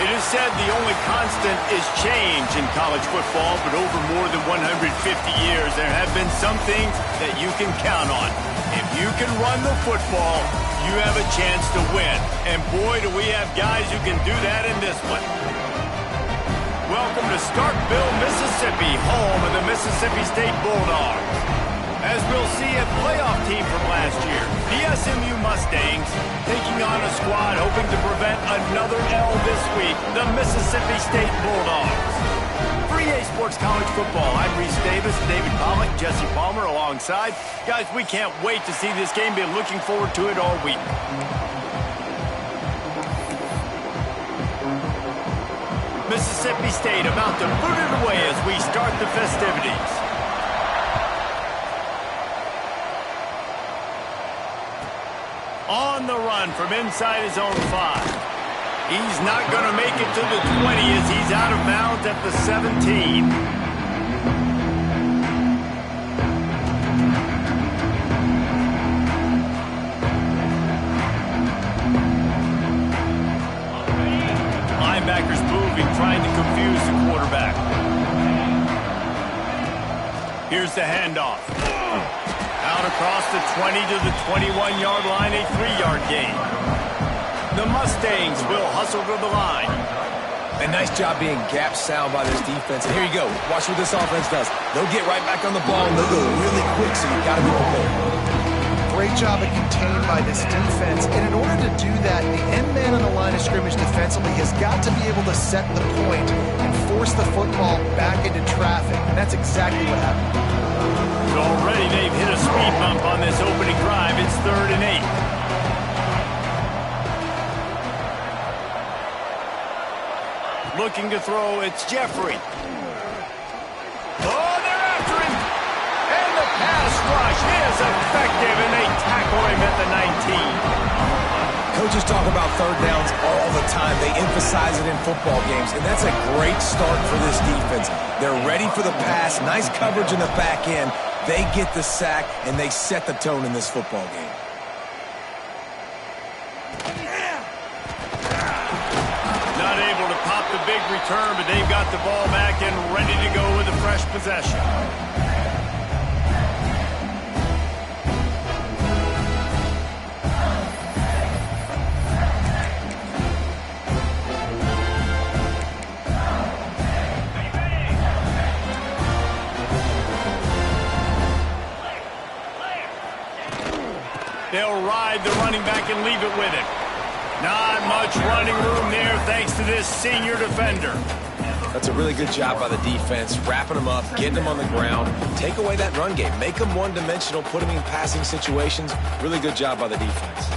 It is said the only constant is change in college football, but over more than 150 years, there have been some things that you can count on. If you can run the football, you have a chance to win. And boy, do we have guys who can do that in this one. Welcome to Starkville, Mississippi, home of the Mississippi State Bulldogs. As we'll see, a playoff team from last year, the SMU Mustangs, taking on a squad hoping to prevent another L this week, the Mississippi State Bulldogs. For EA Sports College Football, I'm Reese Davis, David Pollock, Jesse Palmer alongside. Guys, we can't wait to see this game. Been looking forward to it all week. Mississippi State about to boot it away as we start the festivities. On the run from inside his own 5. He's not going to make it to the 20 as he's out of bounds at the 17. Linebackers moving, trying to confuse the quarterback. Here's the handoff. Out across the 20 to the 21-yard line, a 3-yard gain. The Mustangs will hustle to the line. A nice job being gap sound by this defense. And here you go. Watch what this offense does. They'll get right back on the ball, and they'll go really quick, so you've got to be prepared. Great job of contained by this defense. And in order to do that, the end man on the line of scrimmage defensively has got to be able to set the point and force the football back into traffic. And that's exactly what happened. Already they've hit a speed bump on this opening drive. It's 3rd and 8. Looking to throw, it's Jeffrey. Oh, they're after him. And the pass rush is effective, and they tackle him at the 19. Coaches talk about third downs all the time. They emphasize it in football games, and that's a great start for this defense. They're ready for the pass, nice coverage in the back end. They get the sack, and they set the tone in this football game. Not able to pop the big return, but they've got the ball back and ready to go with a fresh possession. They'll ride the running back and leave it with him. Not much running room there thanks to this senior defender. That's a really good job by the defense, wrapping them up, getting them on the ground. Take away that run game. Make them one-dimensional, put them in passing situations. Really good job by the defense.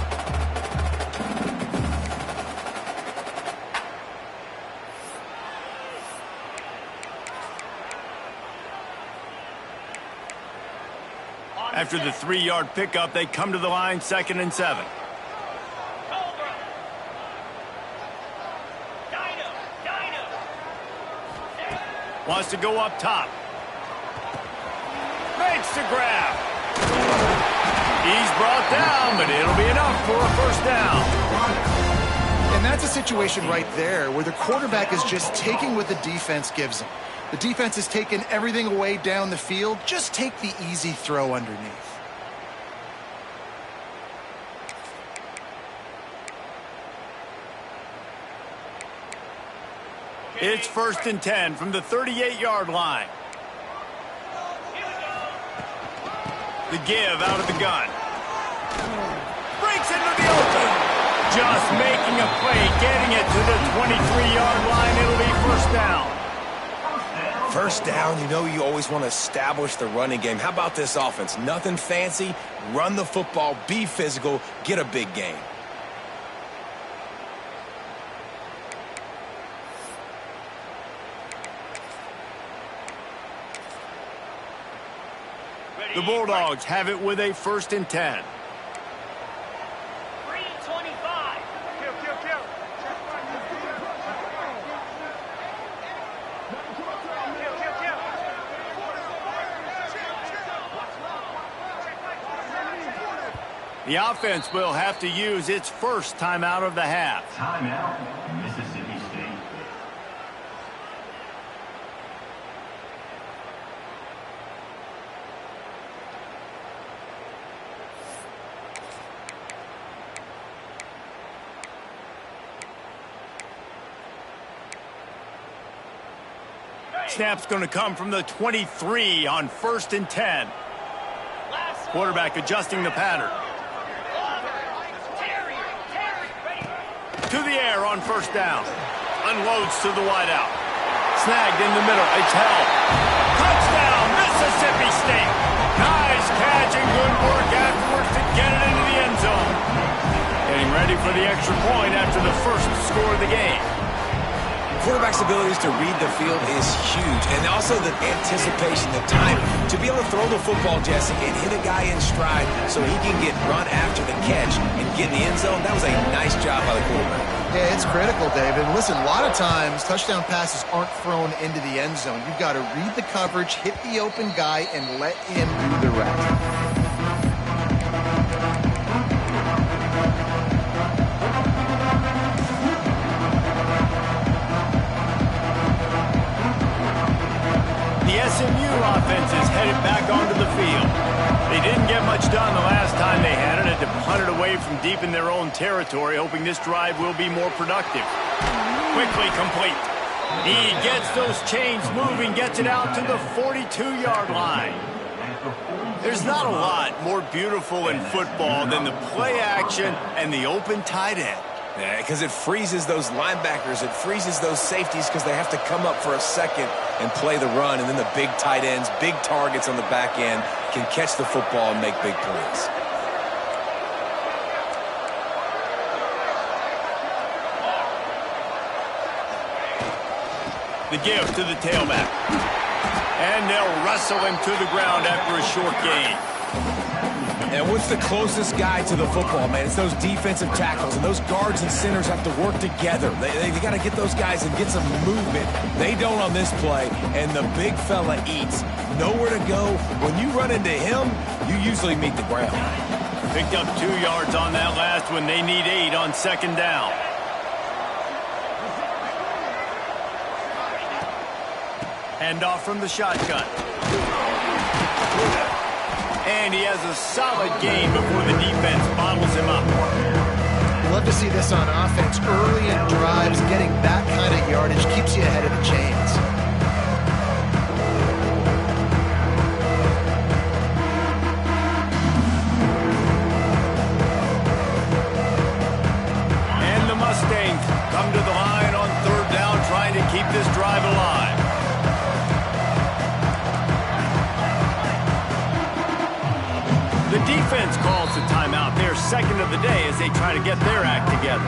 After the 3-yard pickup, they come to the line, 2nd and 7. Wants to go up top. Makes the grab. He's brought down, but it'll be enough for a first down. And that's a situation right there where the quarterback is just taking what the defense gives him. The defense has taken everything away down the field. Just take the easy throw underneath. It's 1st and 10 from the 38-yard line. The give out of the gun. Breaks into the open. Just making a play, getting it to the 23-yard line. It'll be first down. First down, you know you always want to establish the running game. How about this offense? Nothing fancy. Run the football, be physical, get a big gain. The Bulldogs have it with a 1st and 10. 3:25. The offense will have to use its first timeout of the half. Timeout, Mississippi State. Snap's going to come from the 23 on 1st and 10. Quarterback adjusting the pattern. To the air on 1st down. Unloads to the wideout. Snagged in the middle. It's held. Touchdown, Mississippi State. Nice catch and good work afterwards to get it into the end zone. Getting ready for the extra point after the first score of the game. Quarterback's abilities to read the field is huge, and also the anticipation, the timing. To be able to throw the football, Jesse, and hit a guy in stride so he can get run after the catch and get in the end zone, that was a nice job by the quarterback. Yeah, it's critical, David. Listen, a lot of times touchdown passes aren't thrown into the end zone. You've got to read the coverage, hit the open guy, and let him do the rest. The SMU offense is headed back onto the field. They didn't get much done the last time they had it. Had to punt it away from deep in their own territory, hoping this drive will be more productive. Quickly complete. He gets those chains moving, gets it out to the 42-yard line. There's not a lot more beautiful in football than the play action and the open tight end. Yeah, because it freezes those linebackers. It freezes those safeties because they have to come up for a second and play the run. And then the big tight ends, big targets on the back end can catch the football and make big plays. The give to the tailback. And they'll wrestle him to the ground after a short gain. And what's the closest guy to the football, man? It's those defensive tackles, and those guards and centers have to work together. They got to get those guys and get some movement. They don't on this play, and the big fella eats. Nowhere to go. When you run into him, you usually meet the ground. Picked up 2 yards on that last one. They need 8 on 2nd down. Handoff from the shotgun. And he has a solid gain before the defense bottles him up. Love to see this on offense. Early in drives, getting that kind of yardage keeps you ahead of the chains. And the Mustangs come to the line on 3rd down, trying to keep this drive alive. The defense calls the timeout. Their second of the day as they try to get their act together.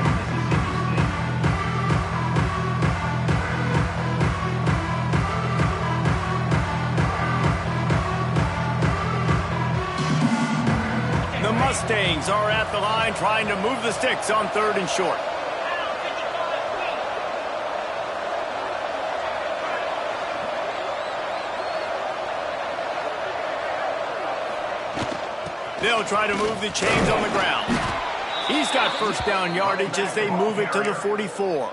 The Mustangs are at the line trying to move the sticks on 3rd and short. They'll try to move the chains on the ground. He's got 1st down yardage as they move it to the 44.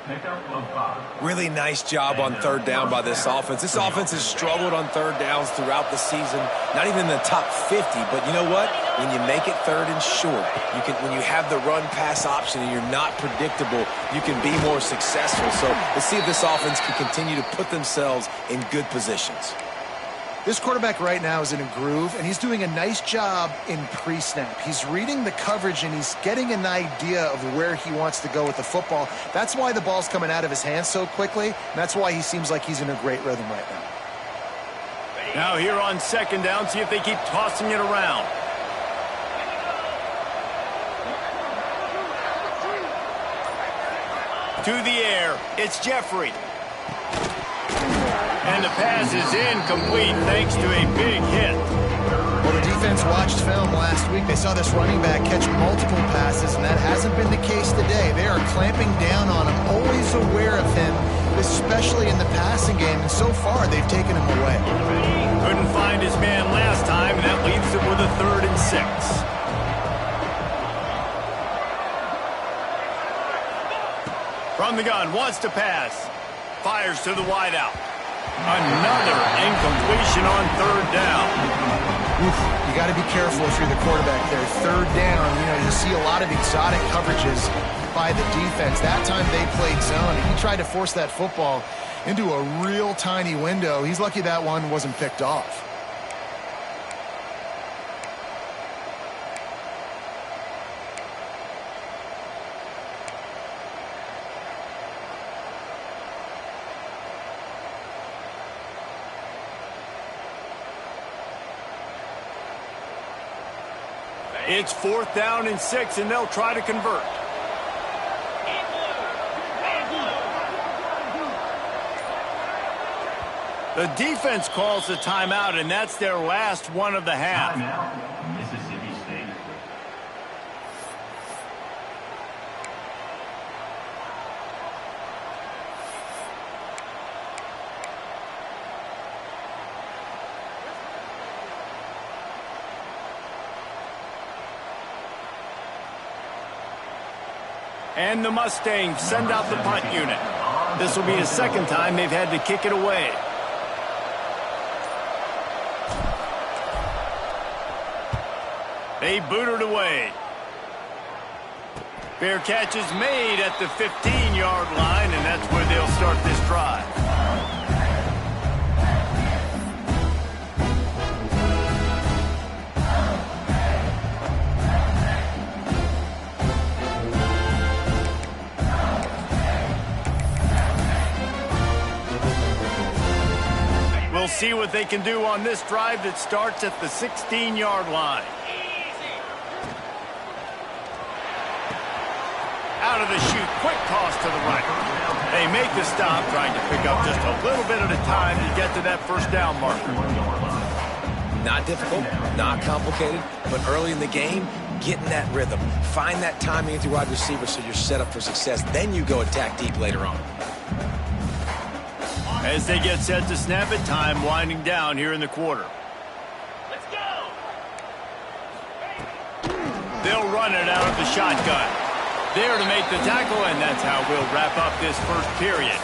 Really nice job on 3rd down by this offense. This offense has struggled on 3rd downs throughout the season. Not even in the top 50, but you know what? When you make it 3rd and short, when you have the run-pass option and you're not predictable, you can be more successful. So let's see if this offense can continue to put themselves in good positions. This quarterback right now is in a groove, and he's doing a nice job in pre-snap. He's reading the coverage, and he's getting an idea of where he wants to go with the football. That's why the ball's coming out of his hands so quickly, and that's why he seems like he's in a great rhythm right now. Now here on 2nd down, see if they keep tossing it around. To the air, it's Jeffrey. And the pass is incomplete thanks to a big hit. Well, the defense watched film last week. They saw this running back catch multiple passes, and that hasn't been the case today. They are clamping down on him, always aware of him, especially in the passing game, and so far they've taken him away. Couldn't find his man last time, and that leaves them with a 3rd and 6. From the gun, wants to pass. Fires to the wideout. Another incompletion on 3rd down. Oof, you got to be careful if you're the quarterback there. 3rd down, you see a lot of exotic coverages by the defense. That time they played zone, and he tried to force that football into a real tiny window. He's lucky that one wasn't picked off. It's 4th down and 6, and they'll try to convert. The defense calls the timeout, and that's their last one of the half. Timeout, Mississippi State. And the Mustangs send out the punt unit. This will be the second time they've had to kick it away. They boot it away. Fair catch is made at the 15-yard line, and that's where they'll start this drive. We'll see what they can do on this drive that starts at the 16-yard line. Out of the chute, quick toss to the right. They make the stop, trying to pick up just a little bit at a time to get to that first down marker. Not difficult, not complicated, but early in the game, get in that rhythm. Find that timing with your wide receiver so you're set up for success. Then you go attack deep later on. As they get set to snap it, time winding down here in the quarter. Let's go! They'll run it out of the shotgun. There to make the tackle, and that's how we'll wrap up this first period.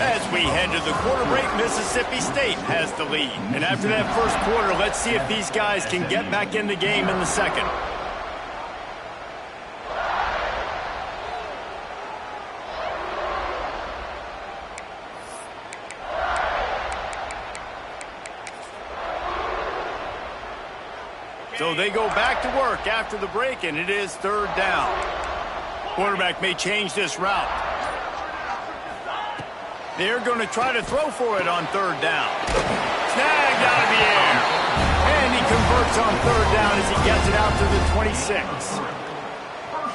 As we head to the quarter break, Mississippi State has the lead. And after that first quarter, let's see if these guys can get back in the game in the second. So they go back to work after the break, and it is 3rd down. Quarterback may change this route. They're going to try to throw for it on 3rd down. Snagged out of the air. And he converts on 3rd down as he gets it out to the 26.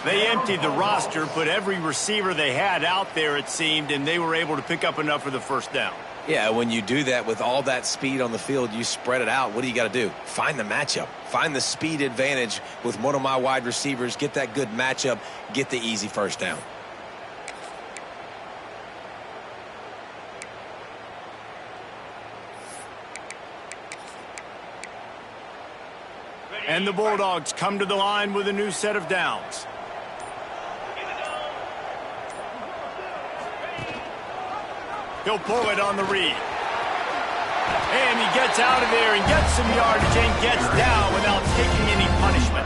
They emptied the roster, put every receiver they had out there, it seemed, and they were able to pick up enough for the first down. Yeah, when you do that with all that speed on the field, you spread it out. What do you got to do? Find the matchup. Find the speed advantage with one of my wide receivers. Get that good matchup. Get the easy first down. And the Bulldogs come to the line with a new set of downs. He'll pull it on the read. And he gets out of there and gets some yardage and gets down without taking any punishment.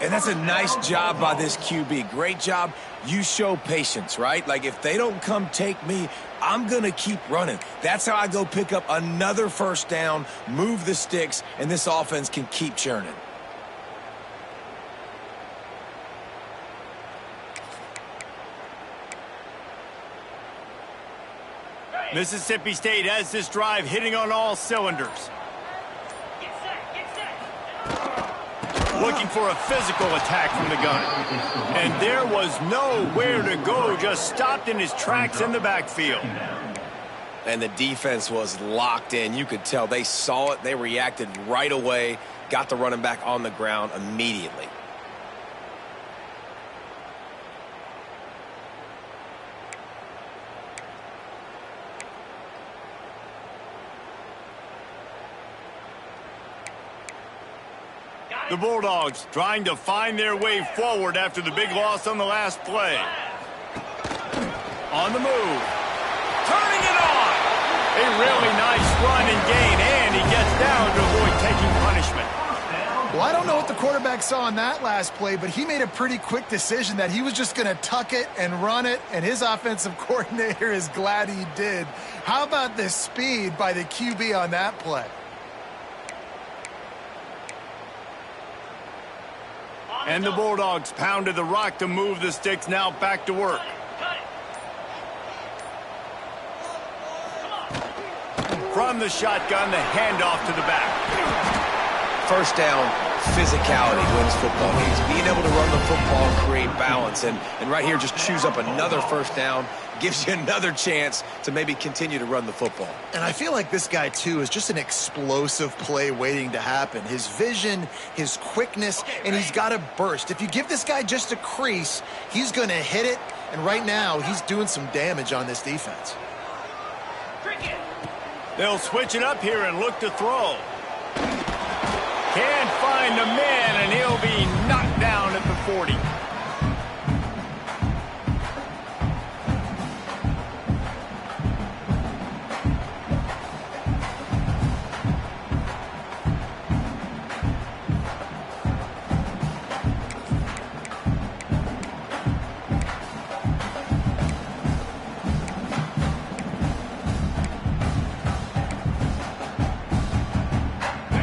And that's a nice job by this QB. Great job. You show patience, right? Like, if they don't come take me, I'm going to keep running. That's how I go pick up another first down, move the sticks, and this offense can keep churning. Mississippi State has this drive hitting on all cylinders. Looking for a physical attack from the gun. And there was nowhere to go, just stopped in his tracks in the backfield. And the defense was locked in. You could tell they saw it. They reacted right away, got the running back on the ground immediately. The Bulldogs trying to find their way forward after the big loss on the last play. On the move. Turning it on. A really nice run and gain, and he gets down to avoid taking punishment. Well, I don't know what the quarterback saw on that last play, but he made a pretty quick decision that he was just going to tuck it and run it, and his offensive coordinator is glad he did. How about the speed by the QB on that play? And the Bulldogs pounded the rock to move the sticks, now back to work. From the shotgun, the handoff to the back. First down, physicality wins football games. Being able to run the football and create balance. And right here, just choose up another first down. Gives you another chance to maybe continue to run the football. And I feel like this guy, too, is just an explosive play waiting to happen. His vision, his quickness, and he's got a burst. If you give this guy just a crease, he's going to hit it. And right now, he's doing some damage on this defense. They'll switch it up here and look to throw. Can't find the man, and he'll be knocked down at the 40.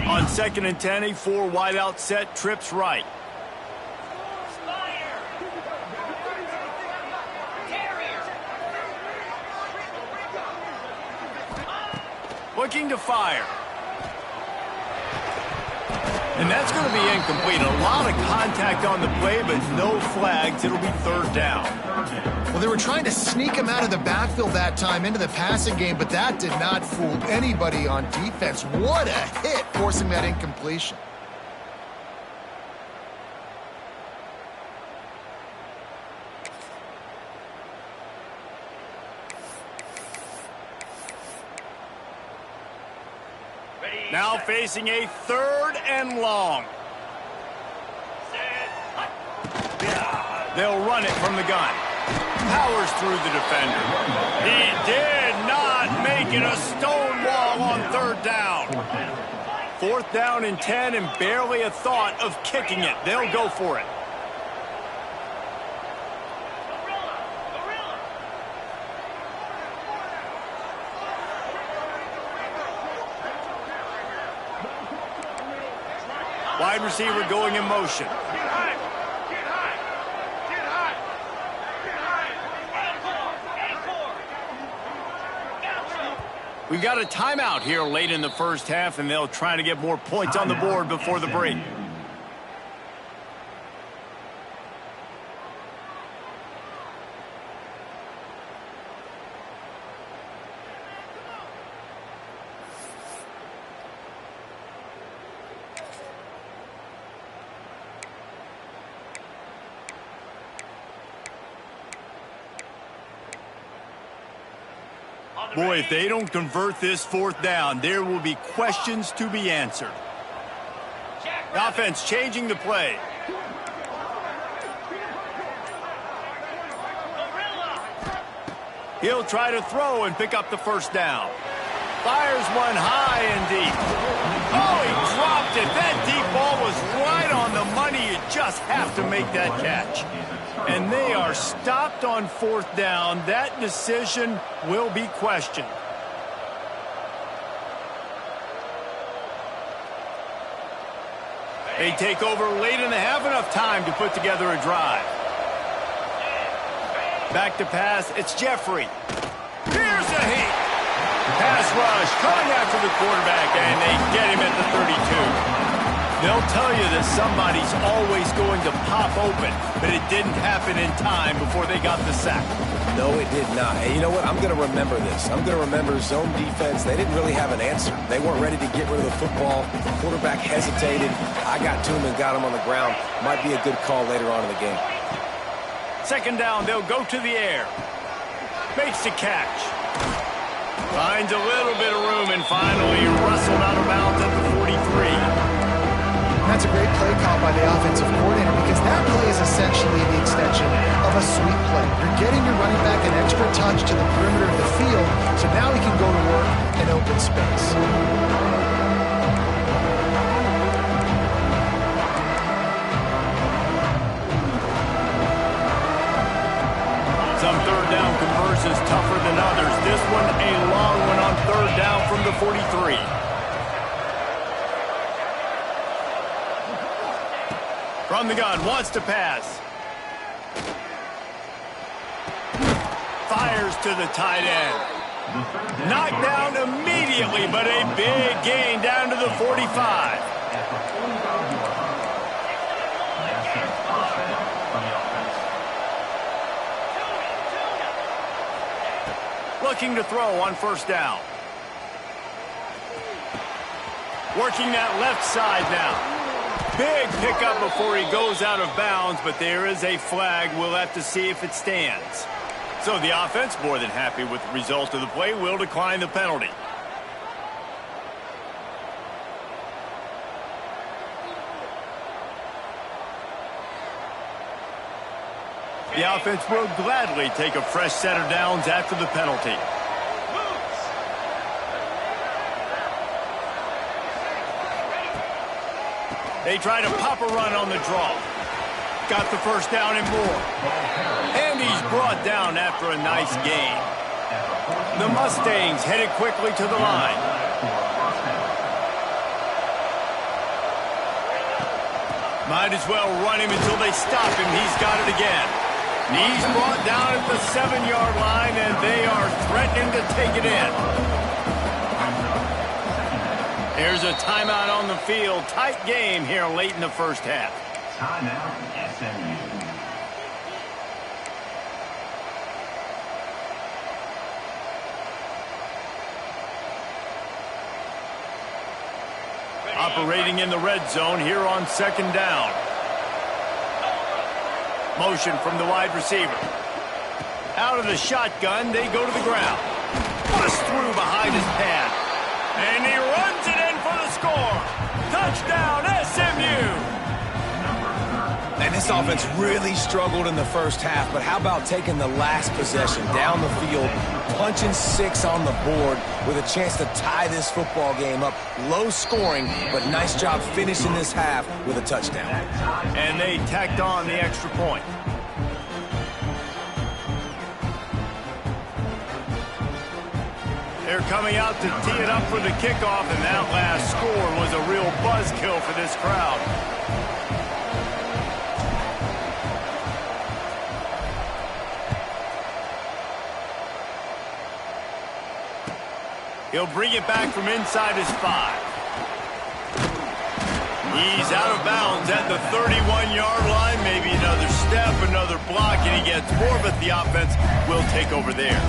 On 2nd and 10, a 4 wideout set, trips right. Looking to fire. And that's going to be incomplete. A lot of contact on the play, but no flags. It'll be 3rd down. Well, they were trying to sneak him out of the backfield that time into the passing game, but that did not fool anybody on defense. What a hit, forcing that incompletion. Now facing a 3rd and long. They'll run it from the gun. Powers through the defender. He did not make it a stone wall on 3rd down. 4th down and 10 and barely a thought of kicking it. They'll go for it. Wide receiver going in motion. We've got a timeout here late in the first half, and they'll try to get more points on the board before the break. Boy, if they don't convert this 4th down, there will be questions to be answered. The offense changing the play. He'll try to throw and pick up the 1st down. Fires one high and deep. Oh, he dropped it. That deep ball was right on the money. You just have to make that catch. And they are stopped on 4th down. That decision will be questioned. They take over late in the half, enough time to put together a drive. Back to pass, it's Jeffrey. Here's a hit. Pass rush coming after the quarterback, and they get him at the 32. They'll tell you that somebody's always going to pop open, but it didn't happen in time before they got the sack. No, it did not. And you know what? I'm going to remember this. I'm going to remember zone defense. They didn't really have an answer. They weren't ready to get rid of the football. The quarterback hesitated. I got to him and got him on the ground. Might be a good call later on in the game. 2nd down, they'll go to the air. Makes the catch. Finds a little bit of room and finally rustled out of bounds at the 43. That's a great play call by the offensive coordinator because that play is essentially the extension of a sweep play. You're getting your running back an extra touch to the perimeter of the field, so now he can go to work in open space. From the gun, wants to pass. Fires to the tight end. Knocked down immediately, but a big gain down to the 45. Looking to throw on first down. Working that left side now. Big pickup before he goes out of bounds, but there is a flag. We'll have to see if it stands. So the offense, more than happy with the result of the play, will decline the penalty. The offense will gladly take a fresh set of downs after the penalty. They try to pop a run on the draw. Got the first down and more. And he's brought down after a nice gain. The Mustangs headed quickly to the line. Might as well run him until they stop him. He's got it again. He's brought down at the 7-yard line, and they are threatening to take it in. There's a timeout on the field. Tight game here late in the first half. Timeout, SMU. Operating in the red zone here on second down. Motion from the wide receiver. Out of the shotgun, they go to the ground. Bust through behind his pad. And he runs it in for the score. Touchdown, SMU! And this offense really struggled in the first half, but how about taking the last possession down the field, punching 6 on the board with a chance to tie this football game up. Low scoring, but nice job finishing this half with a touchdown. And they tacked on the extra point. They're coming out to tee it up for the kickoff, and that last score was a real buzzkill for this crowd. He'll bring it back from inside his 5. He's out of bounds at the 31-yard line. Maybe another step, another block, and he gets more, but the offense will take over there.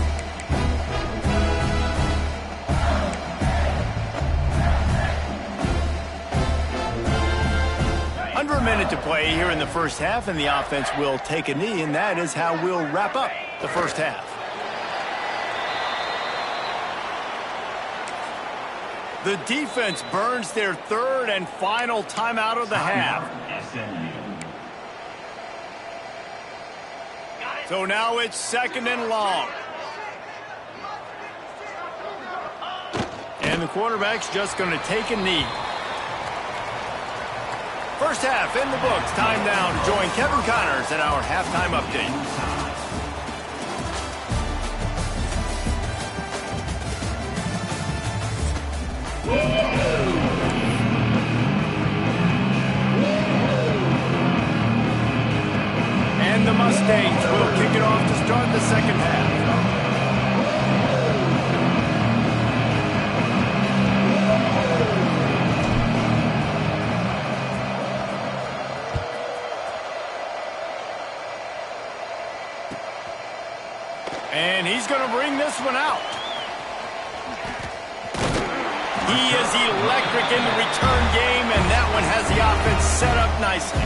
Under a minute to play here in the first half, and the offense will take a knee, and that is how we'll wrap up the first half. The defense burns their third and final timeout of the half. So now it's second and long. And the quarterback's just going to take a knee. First half in the books. Time now to join Kevin Connors in our halftime update. And the Mustangs will kick it off to start the second half. And he's going to bring this one out. He is electric in the return game, and that one has the offense set up nicely.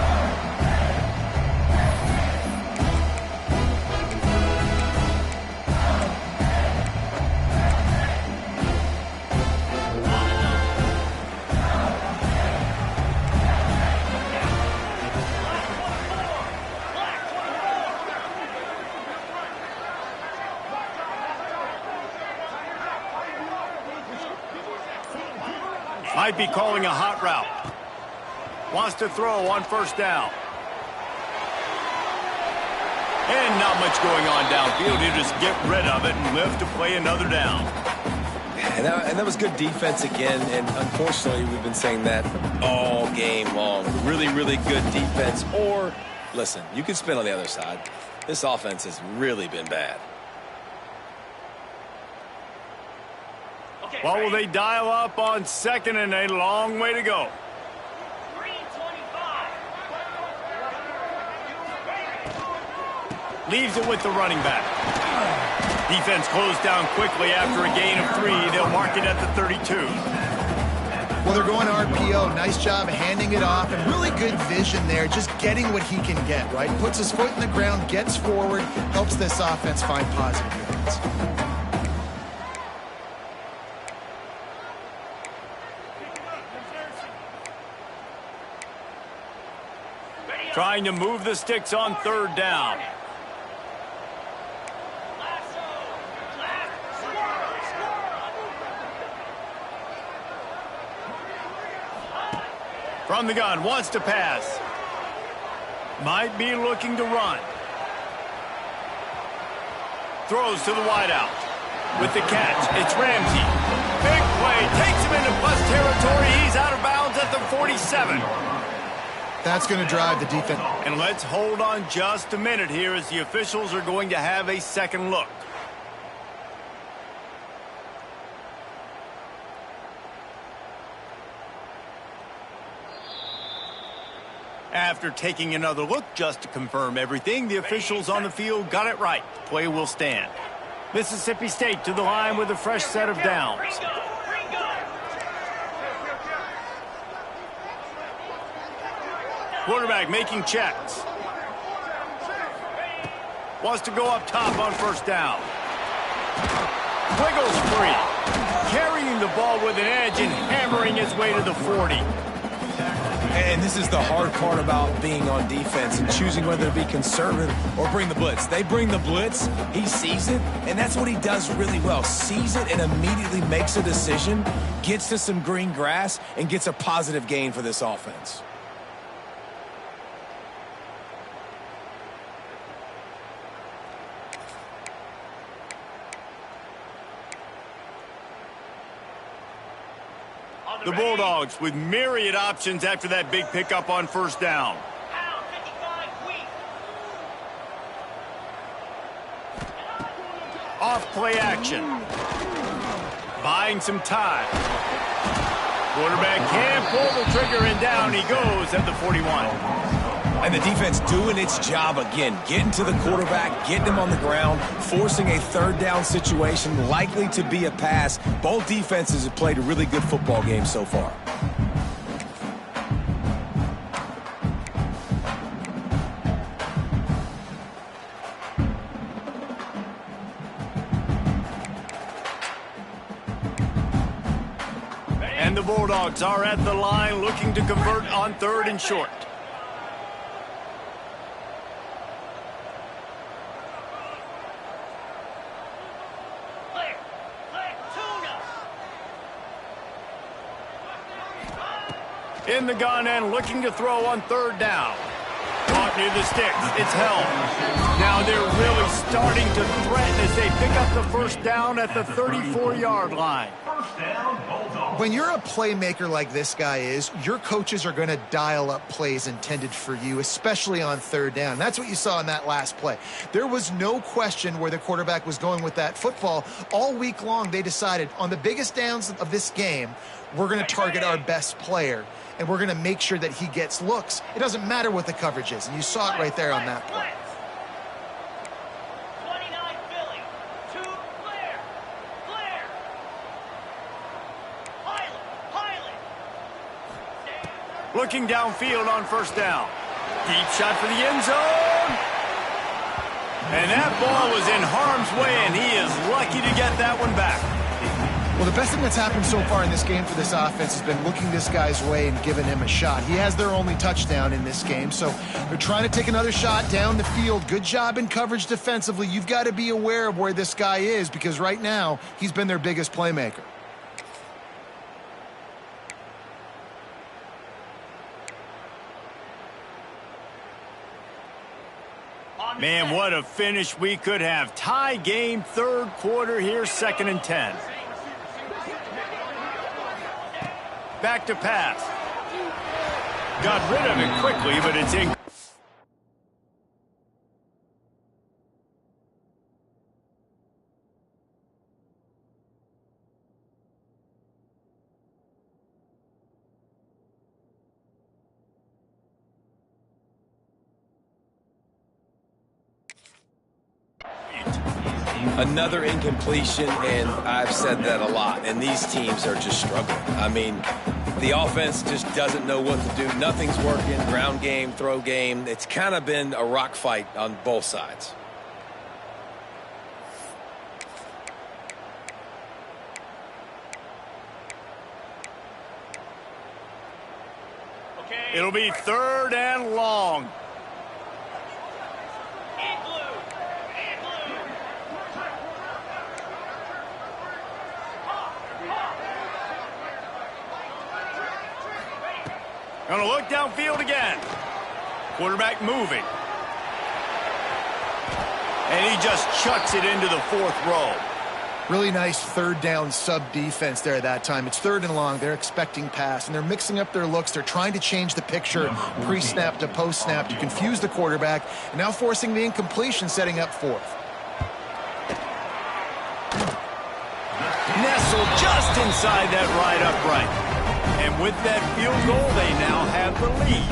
Might be calling a hot route. Wants to throw on first down. And not much going on downfield. He'll just get rid of it and live to play another down. And that was good defense again, and unfortunately we've been saying that all game long. Really, really good defense. Or, listen, you can spin on the other side. This offense has really been bad. Well, will they dial up on second and a long way to go? Leaves it with the running back. Defense closed down quickly after a gain of 3. They'll mark it at the 32. Well, they're going RPO. Nice job handing it off, and really good vision there, just getting what he can get, right? Puts his foot in the ground, gets forward, helps this offense find positive yards. Trying to move the sticks on third down. From the gun, wants to pass. Might be looking to run. Throws to the wideout. With the catch, it's Ramsey. Big play, takes him into plus territory. He's out of bounds at the 47. That's going to drive the defense. And let's hold on just a minute here as the officials are going to have a second look. After taking another look just to confirm everything, the officials on the field got it right. Play will stand. Mississippi State to the line with a fresh set of downs. Quarterback making checks. Wants to go up top on first down. Wiggles free. Carrying the ball with an edge and hammering his way to the 40. And this is the hard part about being on defense and choosing whether to be conservative or bring the blitz. They bring the blitz, he sees it, and that's what he does really well. Sees it and immediately makes a decision, gets to some green grass, and gets a positive gain for this offense. The Bulldogs with myriad options after that big pickup on first down. Off play action. Buying some time. Quarterback can't pull the trigger, and down he goes at the 41. And the defense doing its job again, getting to the quarterback, getting him on the ground, forcing a third down situation, likely to be a pass. Both defenses have played a really good football game so far. And the Bulldogs are at the line looking to convert on third and short. In the gun and looking to throw on third down. Caught near the sticks. It's held. Now they're really starting to threaten as they pick up the first down at the 34-yard line. When you're a playmaker like this guy is, your coaches are going to dial up plays intended for you, especially on third down. That's what you saw in that last play. There was no question where the quarterback was going with that football. All week long, they decided on the biggest downs of this game, we're going to target our best player, and we're going to make sure that he gets looks. It doesn't matter what the coverage is, and you saw it right there on that play. Looking downfield on first down. Deep shot for the end zone. And that ball was in harm's way, and he is lucky to get that one back. Well, the best thing that's happened so far in this game for this offense has been looking this guy's way and giving him a shot. He has their only touchdown in this game, so they're trying to take another shot down the field. Good job in coverage defensively. You've got to be aware of where this guy is because right now he's been their biggest playmaker. Man, what a finish we could have. Tie game, third quarter here, 2nd and 10. Back to pass. Got rid of it quickly, but it's in. Another incompletion, and I've said that a lot, and these teams are just struggling. I mean, the offense just doesn't know what to do. Nothing's working, ground game, throw game. It's kind of been a rock fight on both sides. It'll be 3rd and long. Gonna look downfield again. Quarterback moving. And he just chucks it into the 4th row. Really nice 3rd down sub defense there that time. It's 3rd and long. They're expecting pass, and they're mixing up their looks. They're trying to change the picture pre-snap to post-snap to confuse the quarterback, and now forcing the incompletion, setting up 4th. Nestled just inside that right upright. And with that field goal, they now have the lead.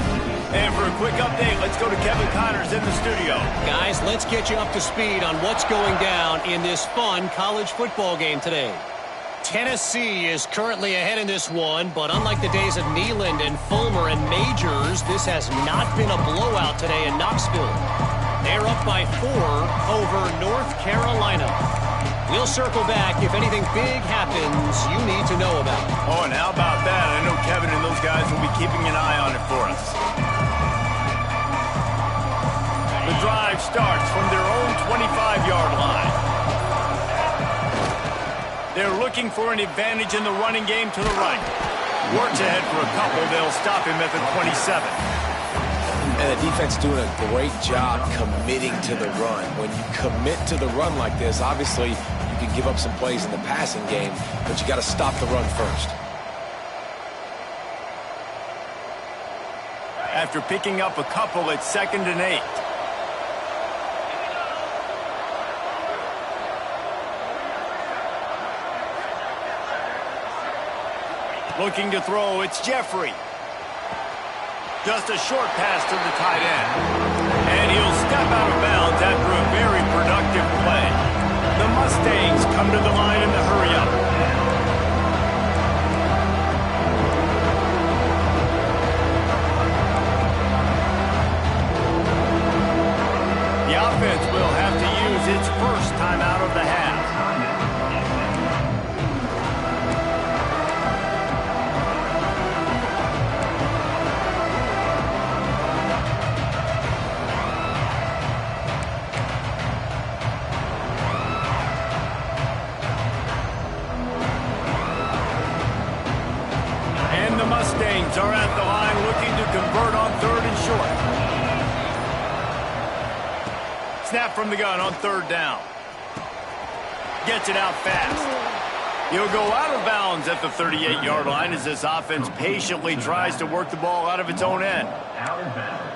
And for a quick update, let's go to Kevin Connors in the studio. Guys, let's get you up to speed on what's going down in this fun college football game today. Tennessee is currently ahead in this one, but unlike the days of Neyland and Fulmer and Majors, this has not been a blowout today in Knoxville. They're up by 4 over North Carolina. We'll circle back if anything big happens you need to know about. Oh, and how about that? I know Kevin and those guys will be keeping an eye on it for us. The drive starts from their own 25-yard line. They're looking for an advantage in the running game to the right. Works ahead for a couple. They'll stop him at the 27. And the defense doing a great job committing to the run. When you commit to the run like this, obviously you can give up some plays in the passing game, but you got to stop the run first. After picking up a couple, it's 2nd and 8. Looking to throw, it's Jeffrey. Just a short pass to the tight end. And he'll step out of bounds after a very productive play. The Mustangs come to the line in the hurry-up. The offense will have to use its first timeout of the half. Mustangs are at the line looking to convert on 3rd and short. Snap from the gun on 3rd down. Gets it out fast. He'll go out of bounds at the 38-yard line as this offense patiently tries to work the ball out of its own end.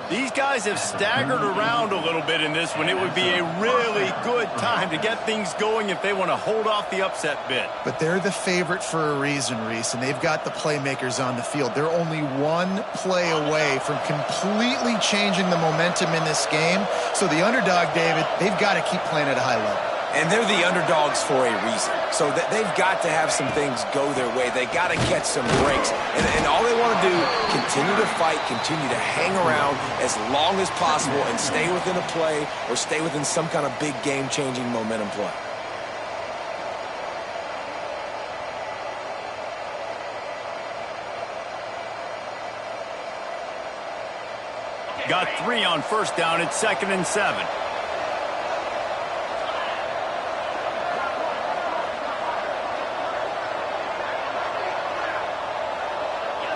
These guys have staggered around a little bit in this one. It would be a really good time to get things going if they want to hold off the upset bid. But they're the favorite for a reason, Reese, and they've got the playmakers on the field. They're only one play away from completely changing the momentum in this game. So the underdog, David, they've got to keep playing at a high level. And they're the underdogs for a reason. So they've got to have some things go their way. They got to catch some breaks. And all they want to do, continue to fight, continue to hang around as long as possible and stay within a play or stay within some kind of big game-changing momentum play. Got 3 on 1st down. It's 2nd and 7.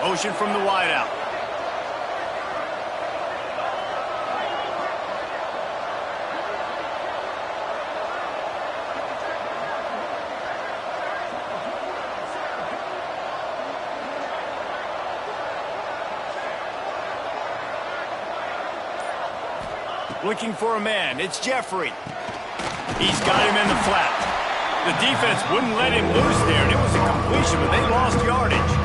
Motion from the wideout. looking for a man. It's Jeffrey. He's got him in the flat. The defense wouldn't let him loose there, and it was a completion, but they lost yardage.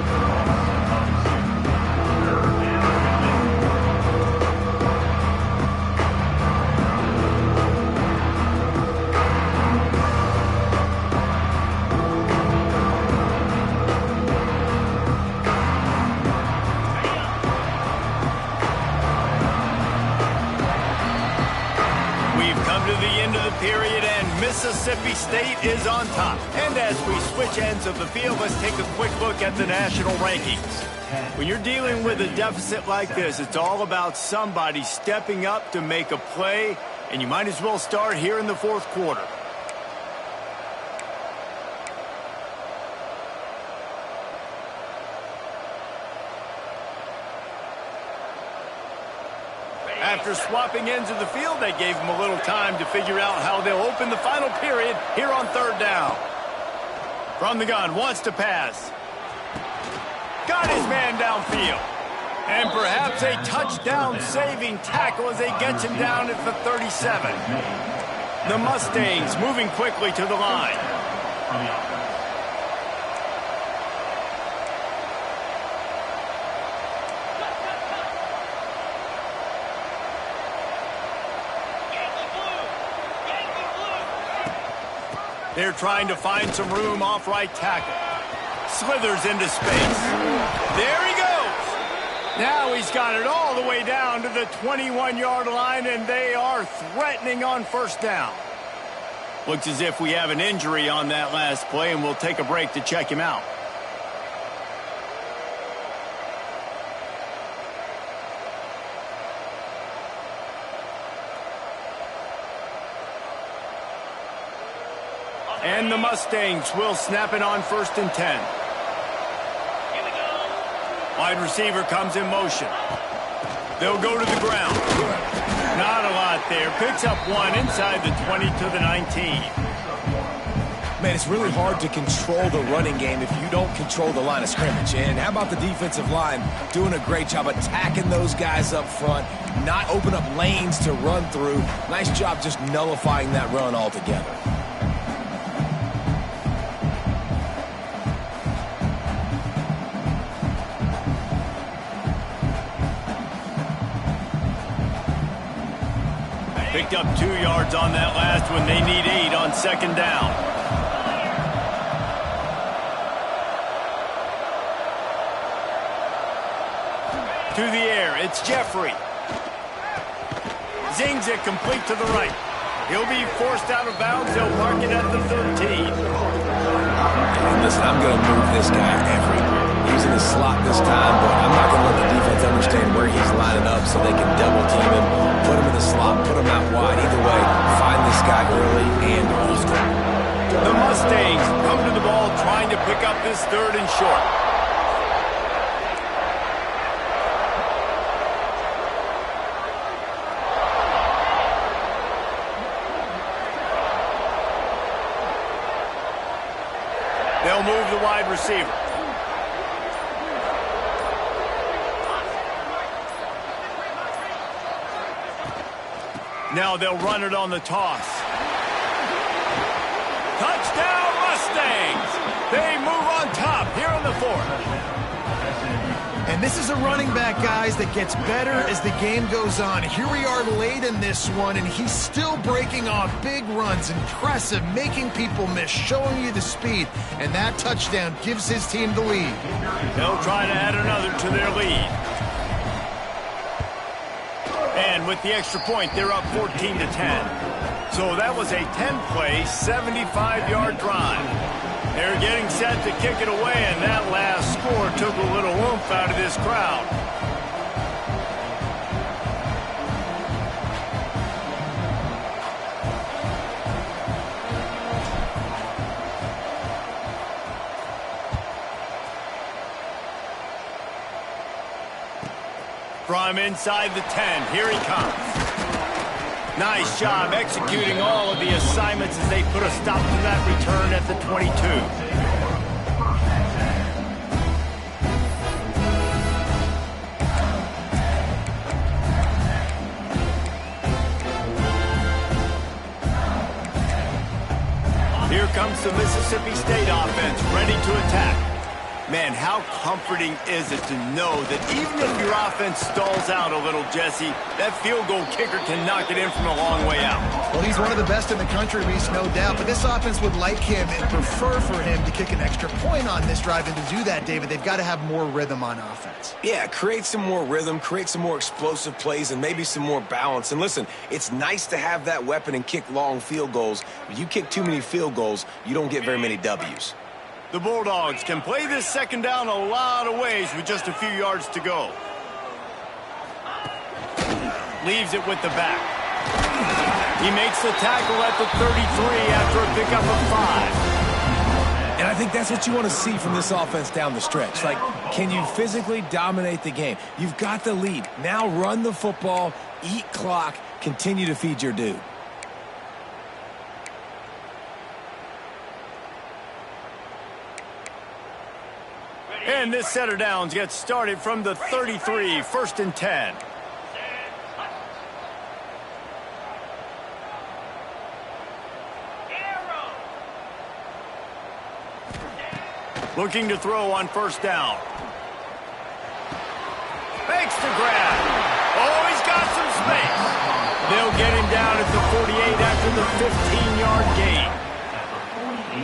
Period, and Mississippi State is on top. And as we switch ends of the field, let's take a quick look at the national rankings. When you're dealing with a deficit like this, it's all about somebody stepping up to make a play, and you might as well start here in the fourth quarter. After swapping ends of the field, they gave him a little time to figure out how they'll open the final period here on third down. From the gun, wants to pass. Got his man downfield. And perhaps a touchdown-saving tackle as they get him down at the 37. The Mustangs moving quickly to the line. They're trying to find some room off right tackle. Slithers into space. There he goes. Now he's got it all the way down to the 21-yard line, and they are threatening on first down. Looks as if we have an injury on that last play, and we'll take a break to check him out. And the Mustangs will snap it on 1st and 10. Wide receiver comes in motion. They'll go to the ground. Not a lot there. Picks up one inside the 20 to the 19. Man, it's really hard to control the running game if you don't control the line of scrimmage. And how about the defensive line doing a great job attacking those guys up front, not open up lanes to run through. Nice job just nullifying that run altogether. Picked up 2 yards on that last one. They need 8 on second down. To the air, it's Jeffrey. Zings it complete to the right. He'll be forced out of bounds. They'll mark it at the 13. And listen, I'm going to move this guy everywhere. He's in the slot this time, but I'm not going to let the defense understand where he's lining up so they can double team him, put him in the slot, put him out wide. Either way, find this guy early and often. The Mustangs come to the ball trying to pick up this 3rd and short. They'll move the wide receiver. Now they'll run it on the toss. Touchdown, Mustangs! They move on top here in the 4th. And this is a running back, guys, that gets better as the game goes on. Here we are late in this one, and he's still breaking off big runs. Impressive, making people miss, showing you the speed. And that touchdown gives his team the lead. They'll try to add another to their lead. And with the extra point, they're up 14 to 10. So that was a 10-play, 75-yard drive. They're getting set to kick it away, and that last score took a little oomph out of this crowd. From inside the 10, here he comes. Nice job executing all of the assignments as they put a stop to that return at the 22. comes the Mississippi State offense, ready to attack. Man, how comforting is it to know that even if your offense stalls out a little, Jesse, that field goal kicker can knock it in from a long way out. Well, he's one of the best in the country, Reese, no doubt. But this offense would like him and prefer for him to kick an extra point on this drive. And to do that, David, they've got to have more rhythm on offense. Yeah, create some more rhythm, create some more explosive plays, and maybe some more balance. And listen, it's nice to have that weapon and kick long field goals. If you kick too many field goals, you don't get very many W's. The Bulldogs can play this second down a lot of ways with just a few yards to go. Leaves it with the back. He makes the tackle at the 33 after a pickup of 5. And I think that's what you want to see from this offense down the stretch. Like, can you physically dominate the game? You've got the lead. Now run the football, eat clock, continue to feed your dude. And this set of downs gets started from the 33, 1st and 10. Looking to throw on 1st down. Makes the grab. Oh, he's got some space. They'll get him down at the 48 after the 15-yard gain.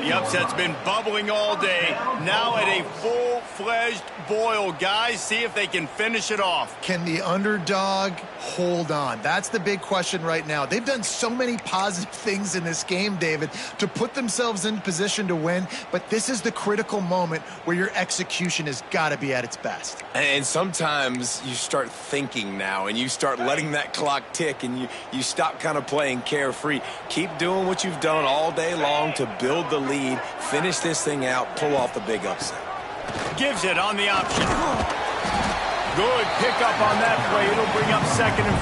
The upset's been bubbling all day. Now at a full-fledged boil. Guys, see if they can finish it off. Can the underdog hold on? That's the big question right now. They've done so many positive things in this game, David, to put themselves in position to win. But this is the critical moment where your execution has got to be at its best. And sometimes you start thinking now, and you start letting that clock tick, and you stop kind of playing carefree. Keep doing what you've done all day long to build the lead, finish this thing out, pull off the big upset. Gives it on the option. Good pickup on that play. It'll bring up 2nd and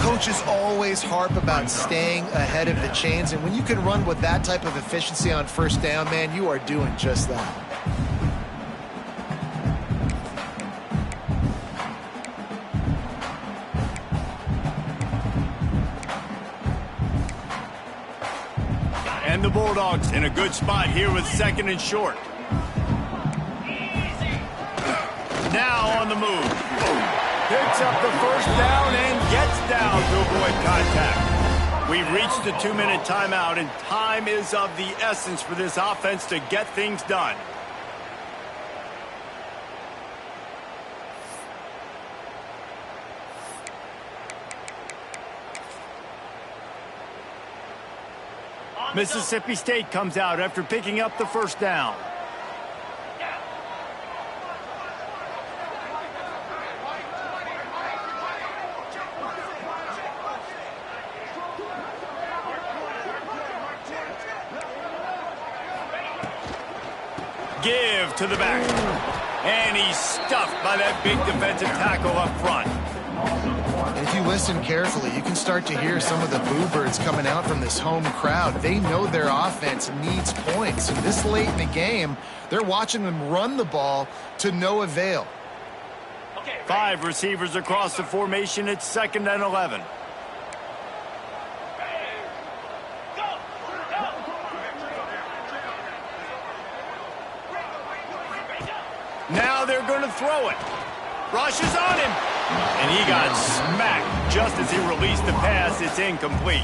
4. Coaches always harp about staying ahead of the chains, and when you can run with that type of efficiency on 1st down, man, you are doing just that. And the Bulldogs in a good spot here with 2nd and short. Now on the move. Picks up the 1st down and gets down to avoid contact. We've reached the 2-minute timeout, and time is of the essence for this offense to get things done. Mississippi State comes out after picking up the 1st down. Give to the back. And he's stuffed by that big defensive tackle up front. If you listen carefully, you can start to hear some of the boo birds coming out from this home crowd. They know their offense needs points. And this late in the game, they're watching them run the ball to no avail. 5 receivers across the formation. It's 2nd and 11. Now they're going to throw it. Rushes on him. And he got smacked just as he released the pass. It's incomplete.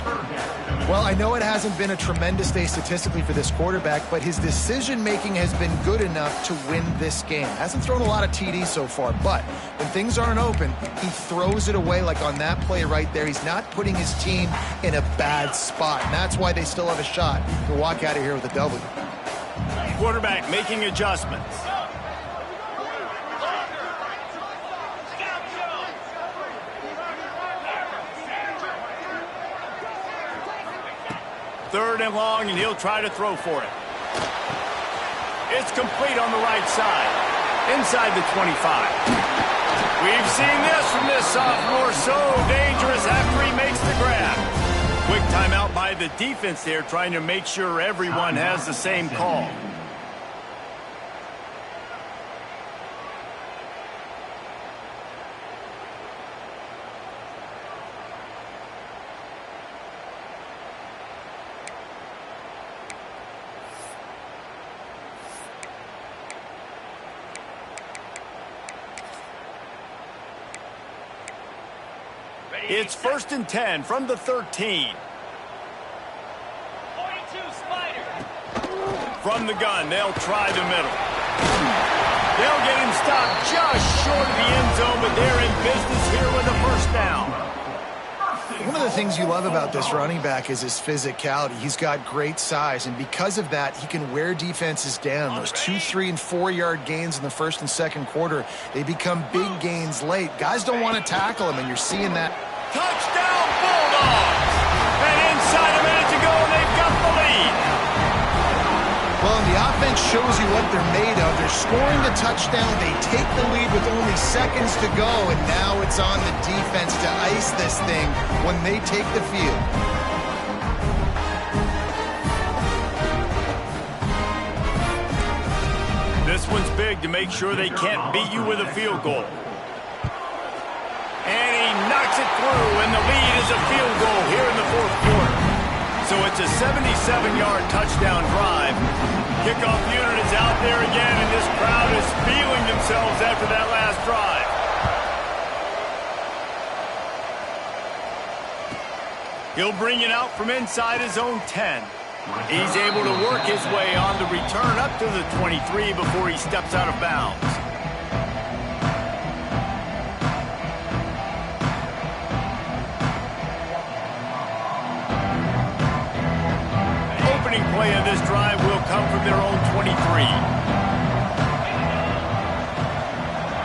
Well, I know it hasn't been a tremendous day statistically for this quarterback, but his decision-making has been good enough to win this game. Hasn't thrown a lot of TDs so far, but when things aren't open, he throws it away like on that play right there. He's not putting his team in a bad spot, and that's why they still have a shot to walk out of here with a W. Quarterback making adjustments. Third and long, and he'll try to throw for it. It's complete on the right side, inside the 25. We've seen this from this sophomore, so dangerous after he makes the grab. Quick timeout by the defense there, trying to make sure everyone has the same call. It's 1st and 10 from the 13. 42 Spider. From the gun, they'll try the middle. They'll get him stopped just short of the end zone, but they're in business here with a first down. One of the things you love about this running back is his physicality. He's got great size, and because of that, he can wear defenses down. Those 2-, 3-, and 4-yard gains in the first and second quarter, they become big gains late. Guys don't want to tackle him, and you're seeing that. Touchdown, Bulldogs! And inside a minute to go, and they've got the lead. Well, and the offense shows you what they're made of. They're scoring a touchdown. They take the lead with only seconds to go, and now it's on the defense to ice this thing when they take the field. This one's big to make sure they can't beat you with a field goal. And he knocks it through, and the lead is a field goal here in the fourth quarter. So it's a 77-yard touchdown drive. Kickoff unit is out there again, and this crowd is feeling themselves after that last drive. He'll bring it out from inside his own 10. He's able to work his way on the return up to the 23 before he steps out of bounds. Opening play of this drive will come from their own 23.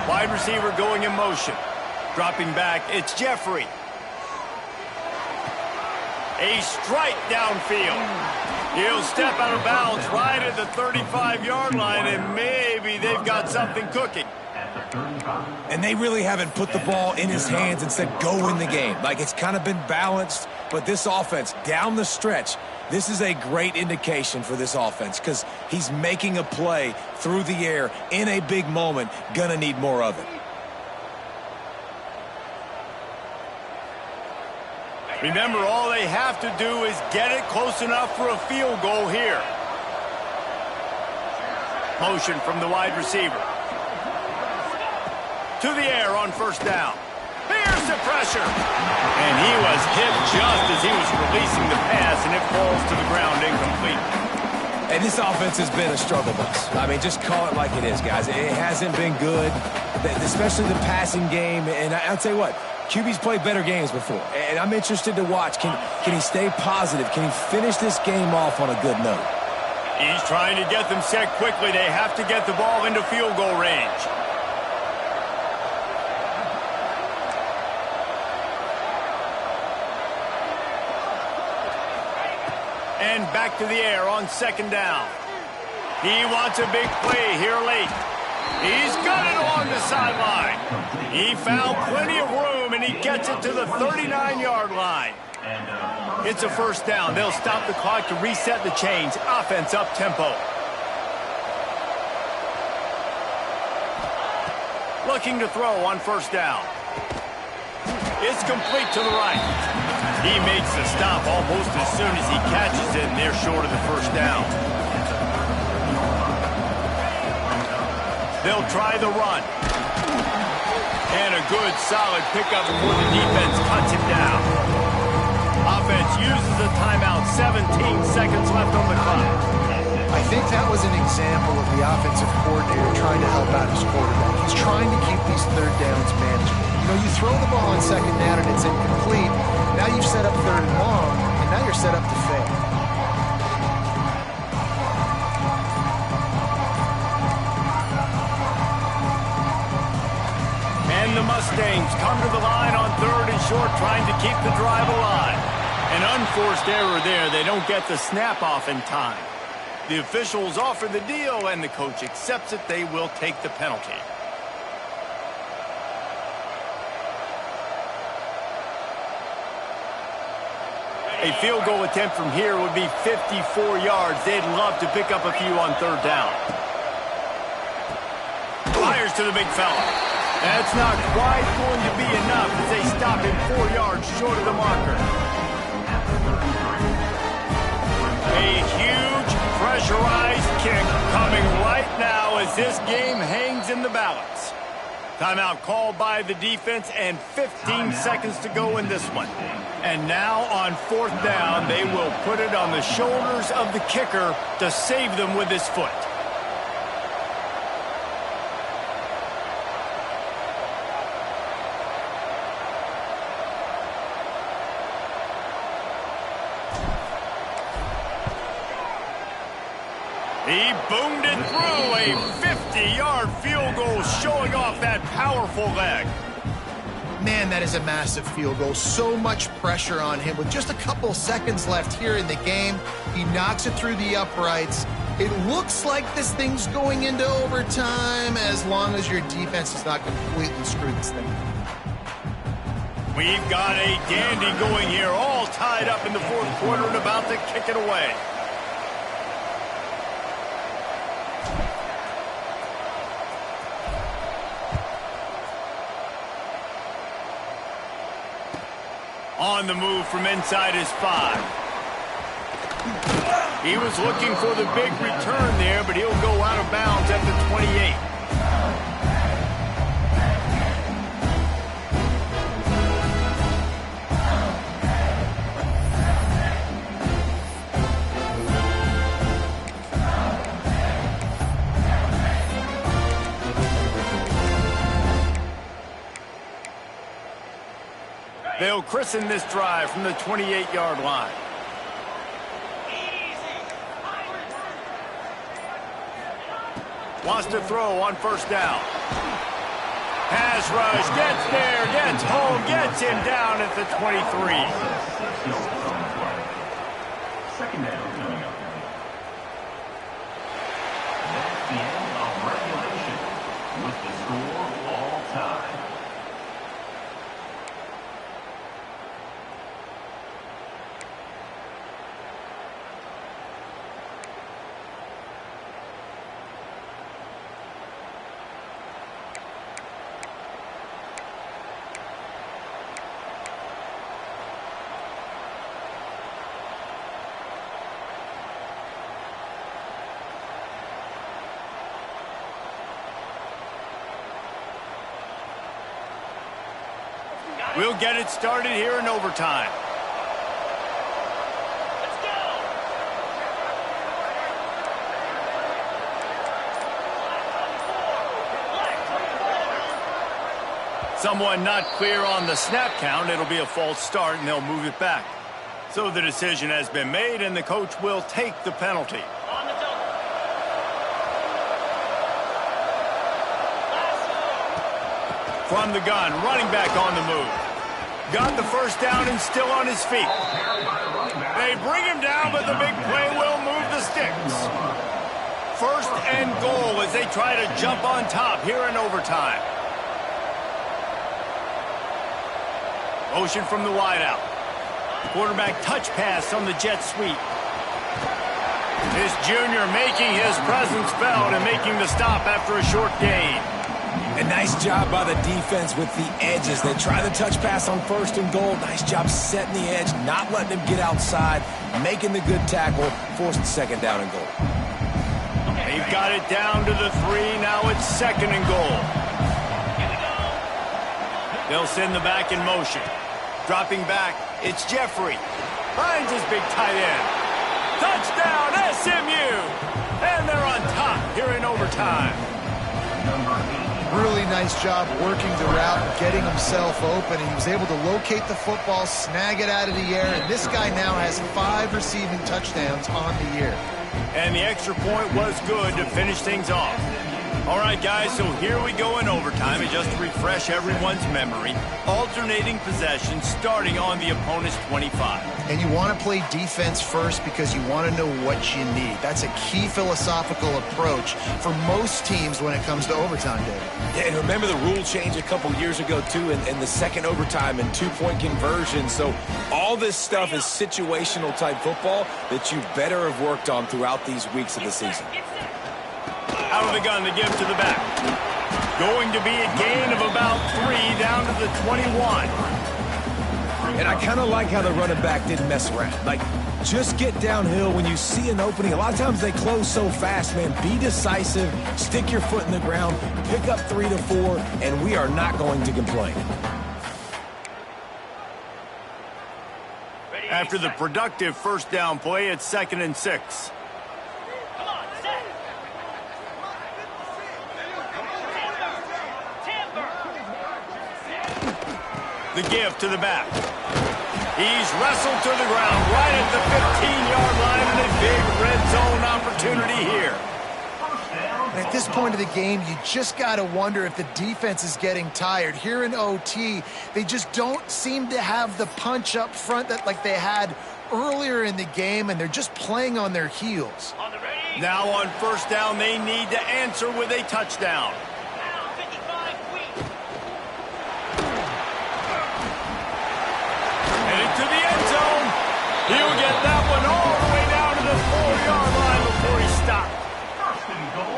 Wide receiver going in motion. Dropping back, it's Jeffrey. A strike downfield. He'll step out of bounds right at the 35-yard line, and maybe they've got something cooking. And they really haven't put the ball in his hands and said, go win the game. Like, it's kind of been balanced, but this offense, down the stretch, this is a great indication for this offense because he's making a play through the air in a big moment. Gonna need more of it. Remember, all they have to do is get it close enough for a field goal here. Motion from the wide receiver. To the air on first down. Here's the pressure. And he was hit just as he was releasing the pass, and it falls to the ground incomplete. And this offense has been a struggle bus. I mean, just call it like it is, guys. It hasn't been good, especially the passing game. And I'll tell you what, QB's played better games before, and I'm interested to watch. Can he stay positive? Can he finish this game off on a good note? He's trying to get them set quickly. They have to get the ball into field goal range. And back to the air on second down. He wants a big play here late. He's got it along the sideline. He found plenty of room, and he gets it to the 39-yard line. It's a first down. They'll stop the clock to reset the chains. Offense up-tempo. Looking to throw on first down. It's complete to the right. He makes the stop almost as soon as he catches it, and they're short of the first down. They'll try the run. And a good, solid pickup before the defense cuts him down. Offense uses a timeout. 17 seconds left on the clock. I think that was an example of the offensive coordinator trying to help out his quarterback. He's trying to keep these third downs manageable. You know, you throw the ball on second down and it's incomplete. Now you've set up third and long, and now you're set up to fail. And the Mustangs come to the line on third and short, trying to keep the drive alive. An unforced error there. They don't get the snap off in time. The officials offer the deal, and the coach accepts it. They will take the penalty. A field goal attempt from here would be 54 yards. They'd love to pick up a few on third down. Fires to the big fella. That's not quite going to be enough as they stop him 4 yards short of the marker. A huge pressurized kick coming right now as this game hangs in the balance. Timeout called by the defense and 15 seconds to go in this one. And now on 4th down, they will put it on the shoulders of the kicker to save them with his foot. He boomed it through, a 50-yard field goal showing off that powerful leg. Man, that is a massive field goal. So much pressure on him. With just a couple seconds left here in the game, he knocks it through the uprights. It looks like this thing's going into overtime as long as your defense does not completely screw this thing. We've got a dandy going here, all tied up in the 4th quarter and about to kick it away. On the move from inside his 5. He was looking for the big return there, but he'll go out of bounds at the 28. They'll christen this drive from the 28-yard line. Wants to throw on 1st down. Pass rush, gets there, gets home, gets him down at the 23. 2nd down coming up. That's the end of regulation with the score all time. We'll get it started here in overtime. Let's go! Someone not clear on the snap count. It'll be a false start, and they'll move it back. So the decision has been made, and the coach will take the penalty. On the double. From the gun, running back on the move. Got the 1st down and still on his feet. They bring him down, but the big play will move the sticks. 1st and goal as they try to jump on top here in overtime. Motion from the wideout. Quarterback touch pass on the jet sweep. This junior making his presence felt and making the stop after a short gain. A nice job by the defense with the edges. They try the touch pass on 1st and goal. Nice job setting the edge, not letting him get outside, making the good tackle, forced 2nd down and goal. They've got it down to the 3. Now it's 2nd and goal. They'll send the back in motion. Dropping back, it's Jeffrey. Finds his big tight end. Touchdown, SMU! And they're on top here in overtime. Really nice job working the route and getting himself open. And he was able to locate the football, snag it out of the air, and this guy now has 5 receiving touchdowns on the year. And the extra point was good to finish things off. All right, guys, so here we go in overtime. And just to refresh everyone's memory, alternating possession starting on the opponent's 25. And you want to play defense first because you want to know what you need. That's a key philosophical approach for most teams when it comes to overtime, David. Yeah, and remember the rule change a couple years ago, too, in the 2nd overtime and 2-point conversion. So all this stuff is situational type football that you better have worked on throughout these weeks of the season. Out of the gun to give to the back. Going to be a gain of about 3 down to the 21. And I kind of like how the running back didn't mess around. Like, just get downhill when you see an opening. A lot of times they close so fast, man. Be decisive, stick your foot in the ground, pick up 3 to 4, and we are not going to complain. After the productive first down play, it's 2nd and 6. The give to the back. He's wrestled to the ground right at the 15-yard line, and a big red zone opportunity here. At this point of the game, you just got to wonder if the defense is getting tired. Here in OT, they just don't seem to have the punch up front that like they had earlier in the game, and they're just playing on their heels. Now on first down, they need to answer with a touchdown. Headed to the end zone. He'll get that one all the way down to the 4-yard line before he stopped.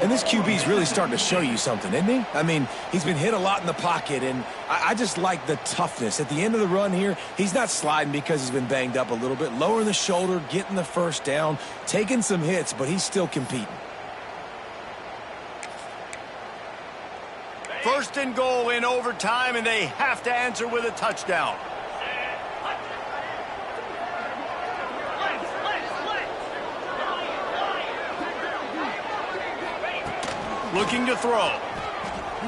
And this QB's really starting to show you something, isn't he? I mean, he's been hit a lot in the pocket, and I just like the toughness. At the end of the run here, he's not sliding because he's been banged up a little bit. Lowering the shoulder, getting the first down, taking some hits, but he's still competing. 1st and goal in overtime, and they have to answer with a touchdown. Looking to throw.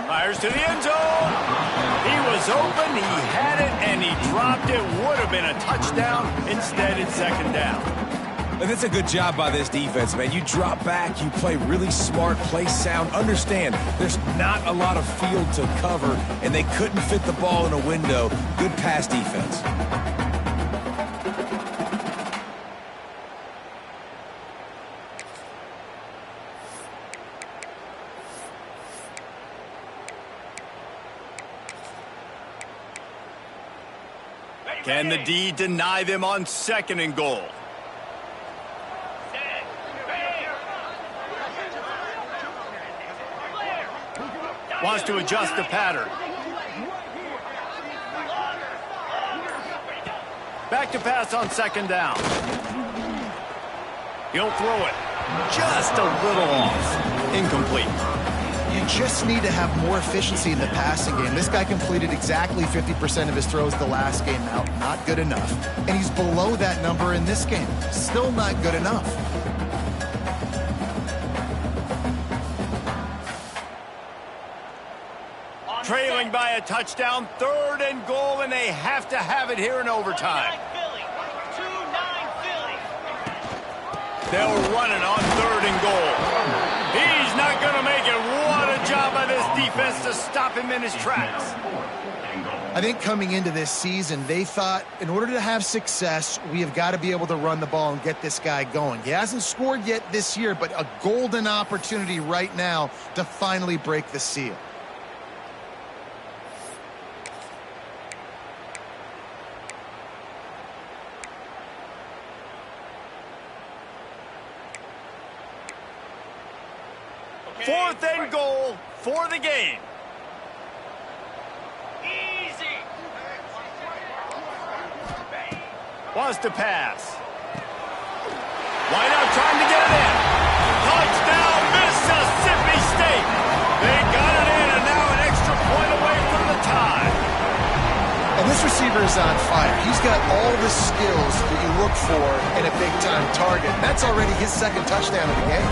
Fires to the end zone. He was open, he had it, and he dropped it. Would have been a touchdown. Instead, it's 2nd down. And that's a good job by this defense, man. You drop back, you play really smart, play sound. Understand, there's not a lot of field to cover, and they couldn't fit the ball in a window. Good pass defense. Can the D deny them on 2nd and goal? Wants to adjust the pattern. Back to pass on 2nd down. He'll throw it. Just a little off. Incomplete. You just need to have more efficiency in the passing game. This guy completed exactly 50% of his throws the last game out. Not good enough. And he's below that number in this game. Still not good enough. Trailing by a touchdown, 3rd and goal, and they have to have it here in overtime. They'll run it on 3rd and goal. He's not going to make it. What a job by this defense to stop him in his tracks. I think coming into this season, they thought in order to have success, we have got to be able to run the ball and get this guy going. He hasn't scored yet this year, but a golden opportunity right now to finally break the seal. Fourth and goal for the game. Easy. Wants to pass. Wide out trying to get it in. Touchdown, Mississippi State. They got it in, and now an extra point away from the tie. And this receiver is on fire. He's got all the skills that you look for in a big-time target. That's already his 2nd touchdown of the game.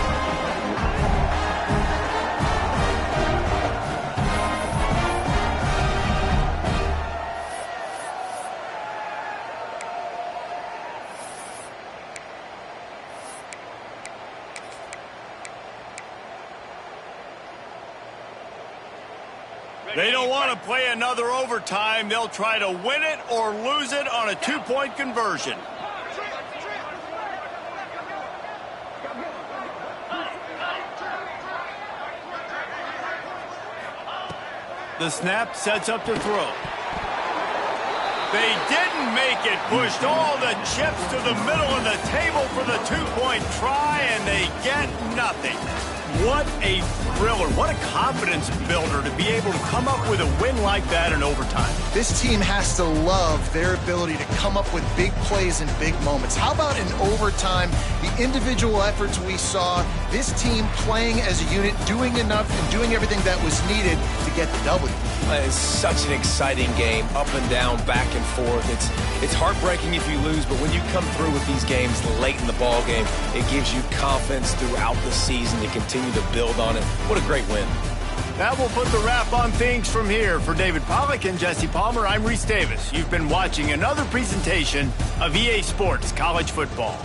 They don't want to play another overtime. They'll try to win it or lose it on a 2-point conversion. The snap sets up to throw. They didn't make it. Pushed all the chips to the middle of the table for the 2-point try, and they get nothing. What a thriller. What a confidence builder to be able to come up with a win like that in overtime. This team has to love their ability to come up with big plays and big moments. How about in overtime, the individual efforts we saw, this team playing as a unit, doing enough and doing everything that was needed to get the W. It's such an exciting game, up and down, back and forth. It's heartbreaking if you lose, but when you come through with these games late in the ball game, it gives you confidence throughout the season to continue to build on it. What a great win. That will put the wrap on things from here. For David Pollack and Jesse Palmer, I'm Reese Davis. You've been watching another presentation of EA Sports College Football.